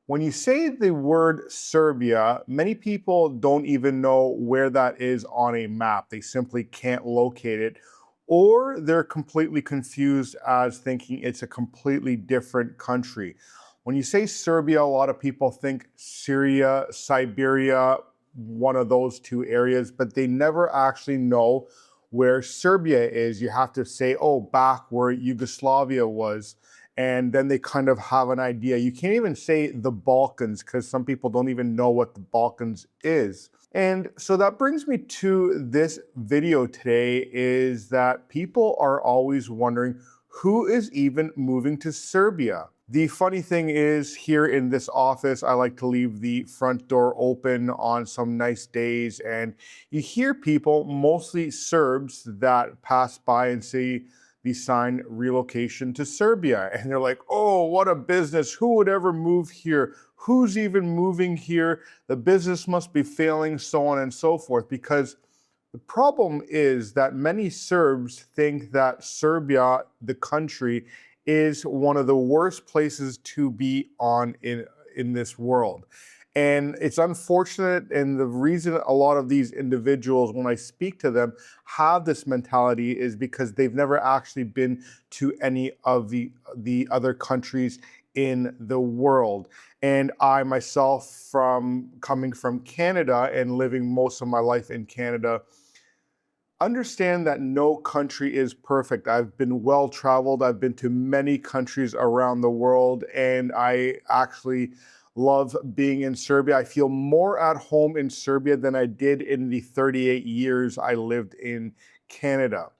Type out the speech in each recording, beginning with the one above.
When you say the word Serbia, many people don't even know where that is on a map. They simply can't locate it, or they're completely confused as thinking it's a completely different country. When you say Serbia, a lot of people think Syria, Siberia, one of those two areas, but they never actually know where Serbia is. You have to say, oh, back where Yugoslavia was, and then they kind of have an idea. You can't even say the Balkans because some people don't even know what the Balkans is. And so that brings me to this video today, is that people are always wondering who is even moving to Serbia. The funny thing is, here in this office, I like to leave the front door open on some nice days, and you hear people, mostly Serbs, that pass by and see the sign relocation to Serbia. And they're like, oh, what a business. Who would ever move here? Who's even moving here? The business must be failing, so on and so forth. Because the problem is that many Serbs think that Serbia, the country, is one of the worst places to be on in this world. And it's unfortunate, and the reason a lot of these individuals, when I speak to them, have this mentality is because they've never actually been to any of the other countries in the world. And I myself, from coming from Canada and living most of my life in Canada, understand that no country is perfect. I've been well traveled. I've been to many countries around the world, and I actually love being in Serbia. I feel more at home in Serbia than I did in the 38 years I lived in Canada.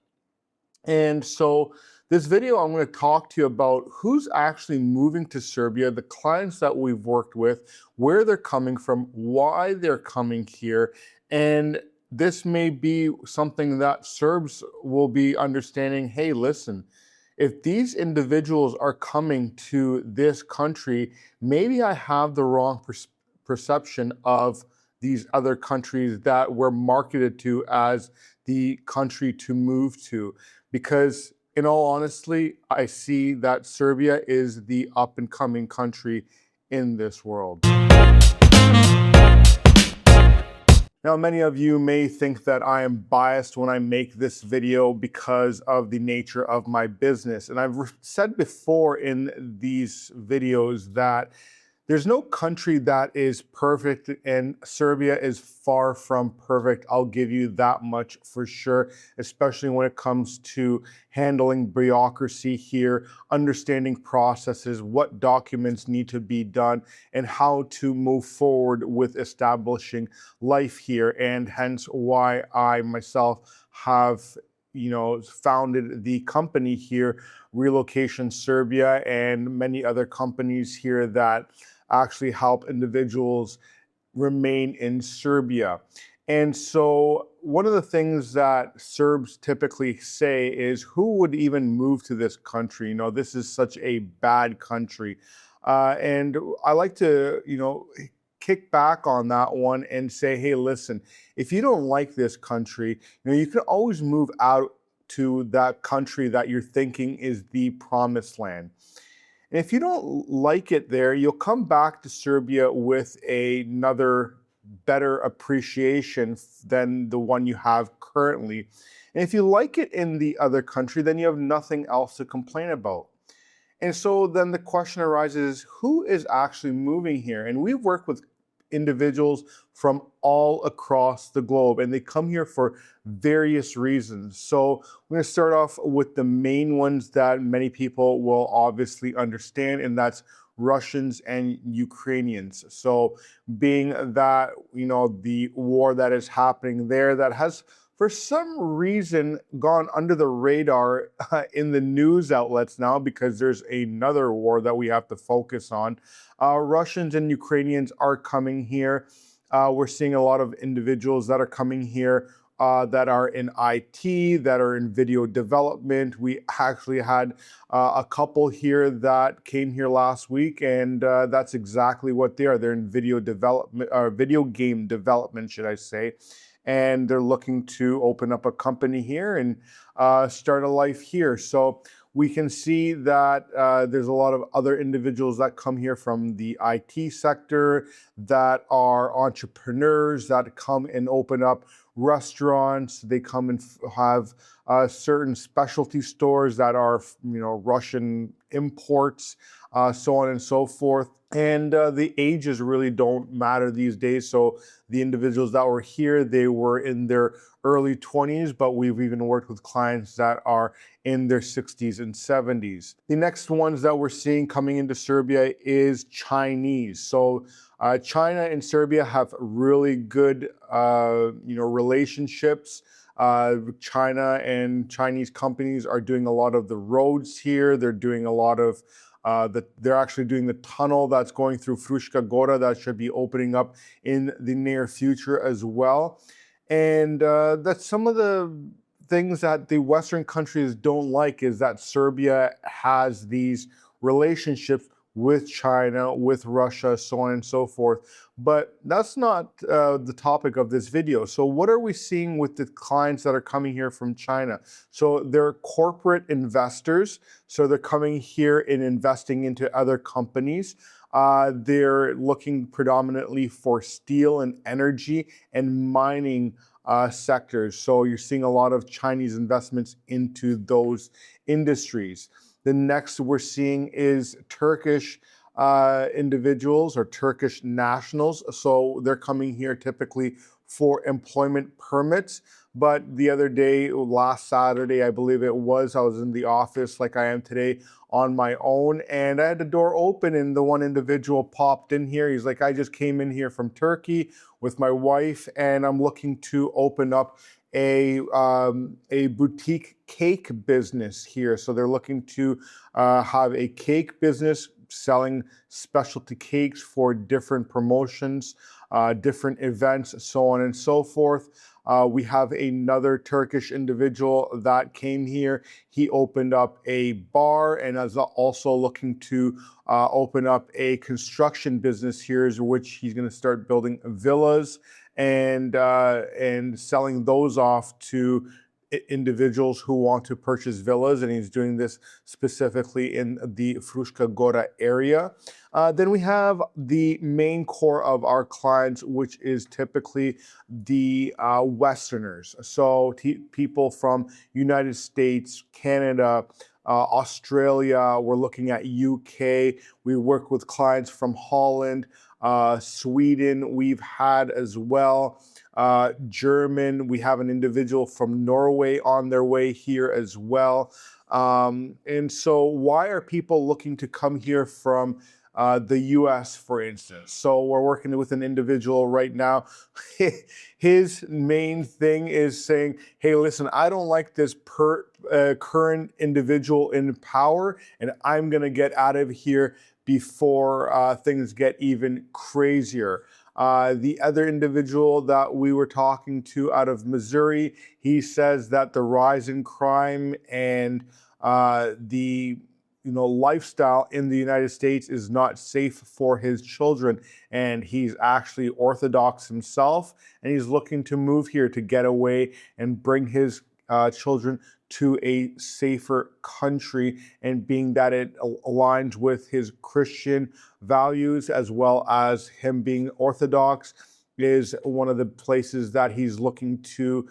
And so this video, I'm going to talk to you about who's actually moving to Serbia, the clients that we've worked with, where they're coming from, why they're coming here, and this may be something that Serbs will be understanding. Hey, listen, if these individuals are coming to this country, maybe I have the wrong perception of these other countries that we're marketed to as the country to move to. Because in all honesty, I see that Serbia is the up and coming country in this world. Now, many of you may think that I am biased when I make this video because of the nature of my business. And I've said before in these videos that there's no country that is perfect, and Serbia is far from perfect. I'll give you that much for sure, especially when it comes to handling bureaucracy here, understanding processes, what documents need to be done, and how to move forward with establishing life here, and hence why I myself have founded the company here, Relocation Serbia, and many other companies here that actually help individuals remain in Serbia. And so one of the things that Serbs typically say is, who would even move to this country? This is such a bad country. And I like to, kick back on that one and say, hey, listen, if you don't like this country, you can always move out to that country that you're thinking is the promised land. And if you don't like it there, you'll come back to Serbia with another better appreciation than the one you have currently. And if you like it in the other country, then you have nothing else to complain about. And so then the question arises, who is actually moving here? And we've worked with individuals from all across the globe, and they come here for various reasons. So we're going to start off with the main ones that many people will obviously understand, and that's Russians and Ukrainians. So being that, the war that is happening there, that has for some reason gone under the radar in the news outlets now, because there's another war that we have to focus on. Russians and Ukrainians are coming here. We're seeing a lot of individuals that are coming here that are in IT, that are in video development. We actually had a couple here that came here last week, and that's exactly what they are. They're in video development, or video game development, should I say. And they're looking to open up a company here and start a life here. So we can see that there's a lot of other individuals that come here from the IT sector that are entrepreneurs that come and open up restaurants. They come and have certain specialty stores that are, Russian imports, so on and so forth. And the ages really don't matter these days. So the individuals that were here, they were in their early 20s, but we've even worked with clients that are in their 60s and 70s. The next ones that we're seeing coming into Serbia is Chinese. So China and Serbia have really good, relationships. China and Chinese companies are doing a lot of the roads here. They're doing a lot of they're actually doing the tunnel that's going through Fruška Gora that should be opening up in the near future as well. And that's some of the things that the Western countries don't like, is that Serbia has these relationships with China, with Russia, so on and so forth. But that's not the topic of this video. So what are we seeing with the clients that are coming here from China? So they're corporate investors. So they're coming here and investing into other companies. They're looking predominantly for steel and energy and mining sectors. So you're seeing a lot of Chinese investments into those industries. The next we're seeing is Turkish individuals or Turkish nationals. So they're coming here typically for employment permits. But the other day, last Saturday, I believe it was, I was in the office like I am today on my own, and I had the door open and the one individual popped in here. He's like, I just came in here from Turkey with my wife and I'm looking to open up a boutique cake business here. So they're looking to have a cake business selling specialty cakes for different promotions, different events, so on and so forth. We have another Turkish individual that came here. He opened up a bar and is also looking to open up a construction business here, which he's going to start building villas and selling those off to individuals who want to purchase villas, and he's doing this specifically in the Fruška Gora area. Then we have the main core of our clients, which is typically the Westerners. So people from United States, Canada, Australia, we're looking at UK. We work with clients from Holland, Sweden we've had as well. German, we have an individual from Norway on their way here as well. And so why are people looking to come here from the US, for instance? So we're working with an individual right now. His main thing is saying, hey, listen, I don't like this current individual in power, and I'm going to get out of here before things get even crazier. The other individual that we were talking to out of Missouri, he says that the rise in crime and the lifestyle in the United States is not safe for his children, and he's actually Orthodox himself, and he's looking to move here to get away and bring his children to a safer country, and being that it aligns with his Christian values as well as him being Orthodox is one of the places that he's looking to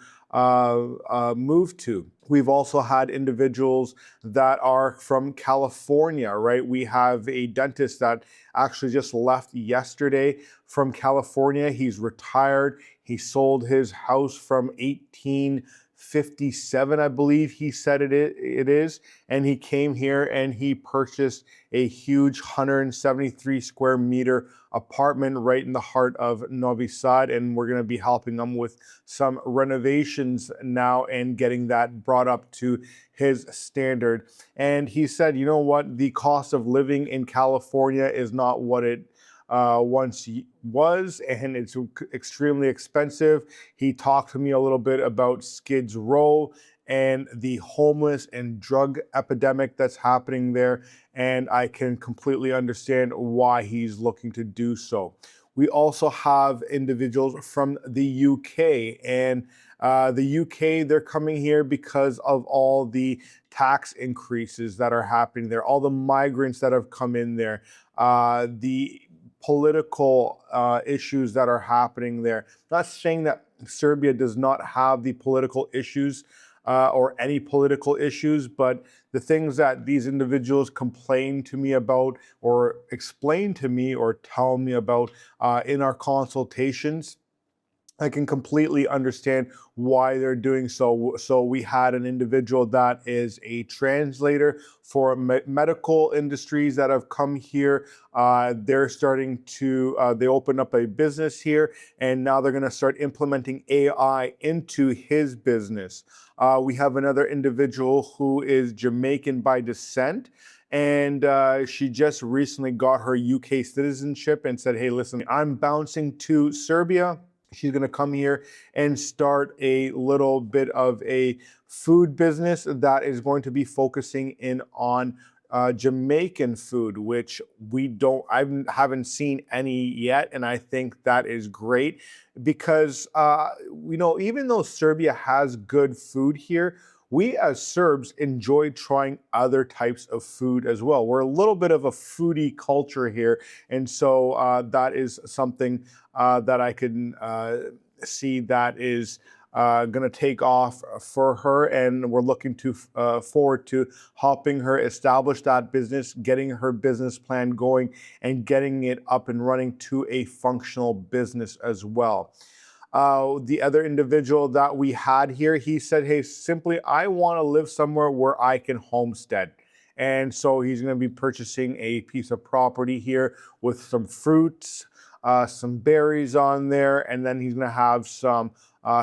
move to. We've also had individuals that are from California, right? We have a dentist that actually just left yesterday from California. He's retired. He sold his house from 1857, I believe he said it is. And he came here and he purchased a huge 173 square meter apartment right in the heart of Novi Sad. And we're going to be helping him with some renovations now and getting that brought up to his standard. And he said, you know what? The cost of living in California is not what it once was, and it's extremely expensive. He talked to me a little bit about Skids Row and the homeless and drug epidemic that's happening there, and I can completely understand why he's looking to do so. We also have individuals from the UK, and the UK, they're coming here because of all the tax increases that are happening there, all the migrants that have come in there, the political issues that are happening there. Not saying that Serbia does not have the political issues or any political issues, but the things that these individuals complain to me about or explain to me or tell me about in our consultations, I can completely understand why they're doing so. So we had an individual that is a translator for medical industries that have come here. They're starting to, they open up a business here, and now they're going to start implementing AI into his business. We have another individual who is Jamaican by descent, and she just recently got her UK citizenship and said, hey, listen, I'm bouncing to Serbia. She's going to come here and start a little bit of a food business that is going to be focusing in on Jamaican food, which I haven't seen any yet. And I think that is great because, even though Serbia has good food here, we as Serbs enjoy trying other types of food as well. We're a little bit of a foodie culture here. And so that is something that I can see that is going to take off for her. And we're looking to forward to helping her establish that business, getting her business plan going, and getting it up and running to a functional business as well. The other individual that we had here, he said, hey, simply, I want to live somewhere where I can homestead. And so he's going to be purchasing a piece of property here with some fruits, some berries on there, and then he's going to have some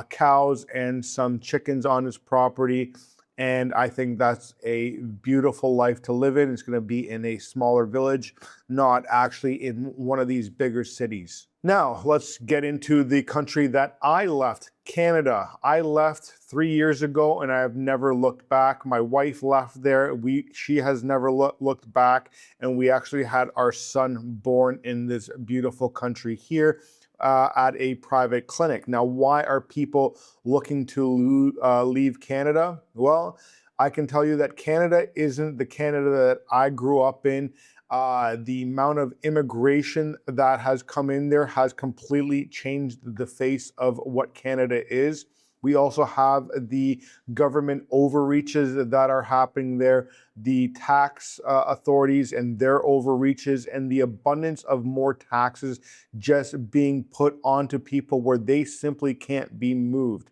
cows and some chickens on his property. And I think that's a beautiful life to live in. It's going to be in a smaller village, not actually in one of these bigger cities. Now, let's get into the country that I left, Canada. I left 3 years ago and I have never looked back. My wife left there. She has never looked back. And we actually had our son born in this beautiful country here at a private clinic. Now, why are people looking to leave Canada? Well, I can tell you that Canada isn't the Canada that I grew up in. The amount of immigration that has come in there has completely changed the face of what Canada is. We also have the government overreaches that are happening there, the tax authorities and their overreaches, and the abundance of more taxes just being put onto people where they simply can't be moved.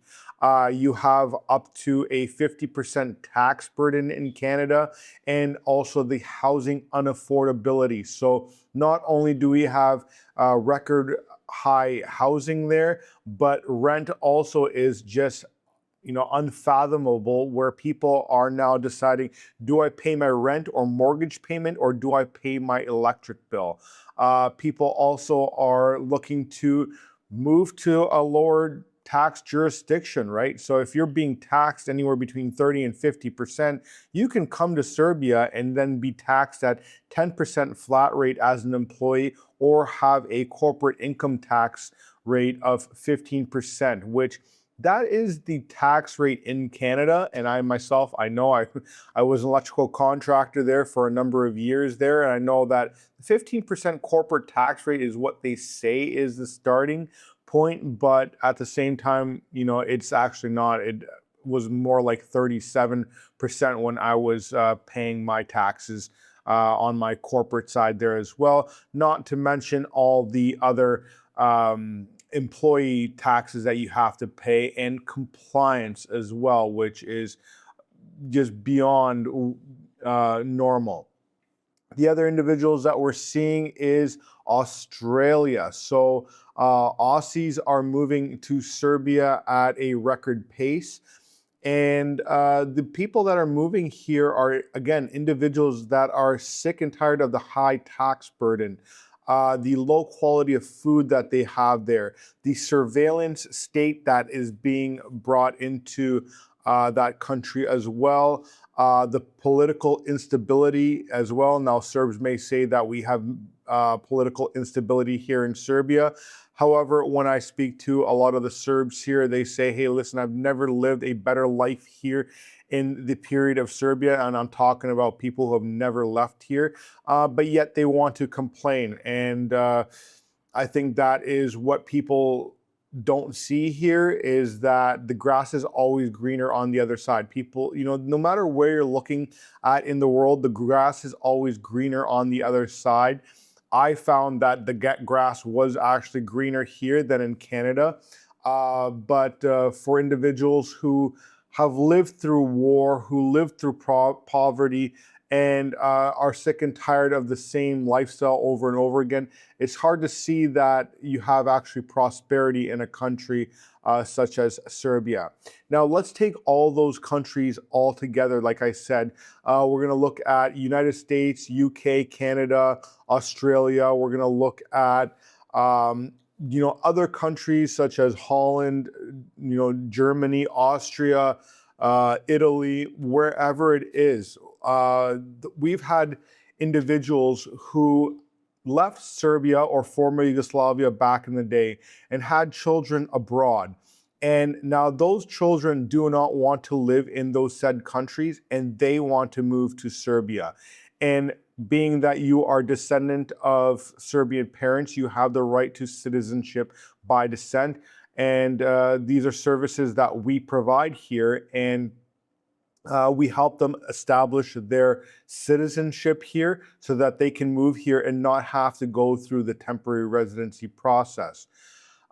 You have up to a 50% tax burden in Canada, and also the housing unaffordability. So not only do we have record high housing there, but rent also is just unfathomable, where people are now deciding, do I pay my rent or mortgage payment, or do I pay my electric bill? People also are looking to move to a lower tax jurisdiction, right? So if you're being taxed anywhere between 30 and 50%, you can come to Serbia and then be taxed at 10% flat rate as an employee, or have a corporate income tax rate of 15%, which that is the tax rate in Canada. And I myself, I know I was an electrical contractor there for a number of years there. And I know that 15% corporate tax rate is what they say is the starting point. But at the same time, it's actually not. It was more like 37% when I was paying my taxes on my corporate side there as well. Not to mention all the other employee taxes that you have to pay, and compliance as well, which is just beyond normal. The other individuals that we're seeing is Australia. So Aussies are moving to Serbia at a record pace. And the people that are moving here are, again, individuals that are sick and tired of the high tax burden, the low quality of food that they have there, the surveillance state that is being brought into that country as well, the political instability as well. Now, Serbs may say that we have political instability here in Serbia. However, when I speak to a lot of the Serbs here, they say, hey, listen, I've never lived a better life here in the period of Serbia. And I'm talking about people who have never left here, but yet they want to complain. And I think that is what people don't see here, is that the grass is always greener on the other side. People, no matter where you're looking at in the world, the grass is always greener on the other side. I found that the grass was actually greener here than in Canada. But for individuals who have lived through war, who lived through poverty, and are sick and tired of the same lifestyle over and over again, it's hard to see that you have actually prosperity in a country such as Serbia. Now, let's take all those countries all together. Like I said, we're going to look at United States, UK, Canada, Australia. We're going to look at other countries such as Holland, Germany, Austria, Italy, wherever it is. We've had individuals who left Serbia or former Yugoslavia back in the day and had children abroad. And now those children do not want to live in those said countries, and they want to move to Serbia. And being that you are descendant of Serbian parents, you have the right to citizenship by descent. And these are services that we provide here. And we help them establish their citizenship here so that they can move here and not have to go through the temporary residency process.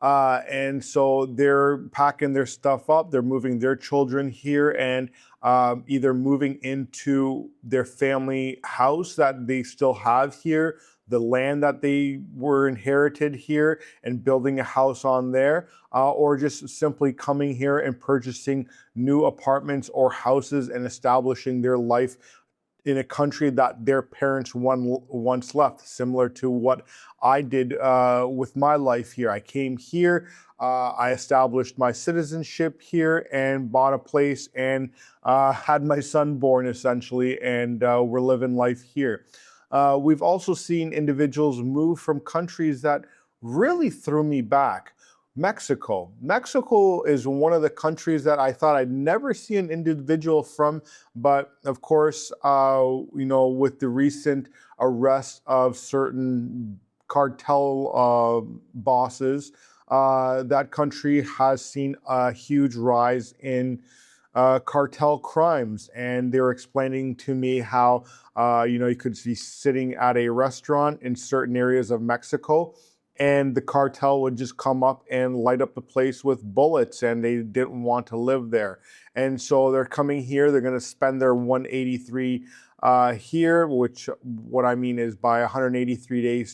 And so they're packing their stuff up, they're moving their children here, and either moving into their family house that they still have here, the land that they were inherited here, and building a house on there, or just simply coming here and purchasing new apartments or houses and establishing their life in a country that their parents once left, similar to what I did with my life here. I came here, I established my citizenship here and bought a place and had my son born essentially, and we're living life here. We've also seen individuals move from countries that really threw me back. Mexico. Mexico is one of the countries that I thought I'd never see an individual from, but of course, with the recent arrest of certain cartel bosses, that country has seen a huge rise in cartel crimes. And they were explaining to me how, you could be sitting at a restaurant in certain areas of Mexico, and the cartel would just come up and light up the place with bullets, and they didn't want to live there. And so they're coming here, they're going to spend their 183 here, which what I mean is by 183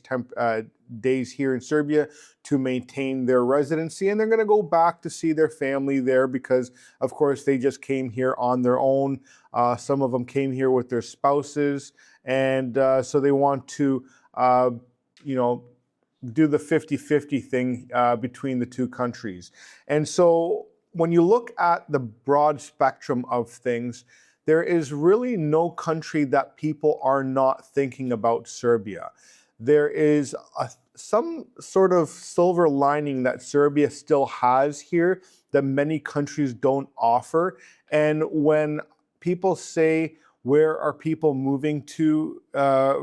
days here in Serbia to maintain their residency. And they're going to go back to see their family there because, of course, they just came here on their own. Some of them came here with their spouses. And so they want to, do the 50-50 thing between the two countries. And so when you look at the broad spectrum of things, there is really no country that people are not thinking about Serbia. There is some sort of silver lining that Serbia still has here that many countries don't offer. And when people say, where are people moving to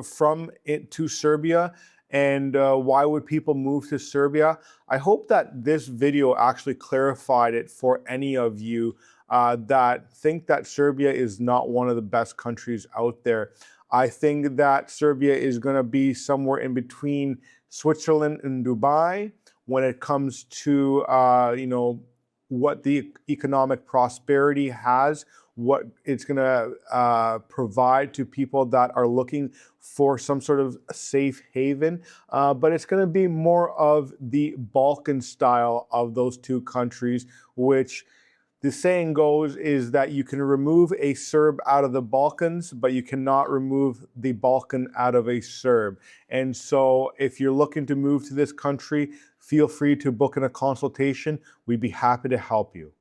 from it to Serbia? And why would people move to Serbia? I hope that this video actually clarified it for any of you that think that Serbia is not one of the best countries out there. I think that Serbia is going to be somewhere in between Switzerland and Dubai when it comes to, what the economic prosperity has, what it's going to provide to people that are looking for some sort of safe haven. But it's going to be more of the Balkan style of those two countries, which the saying goes is that you can remove a Serb out of the Balkans, but you cannot remove the Balkan out of a Serb. And so if you're looking to move to this country, feel free to book in a consultation. We'd be happy to help you.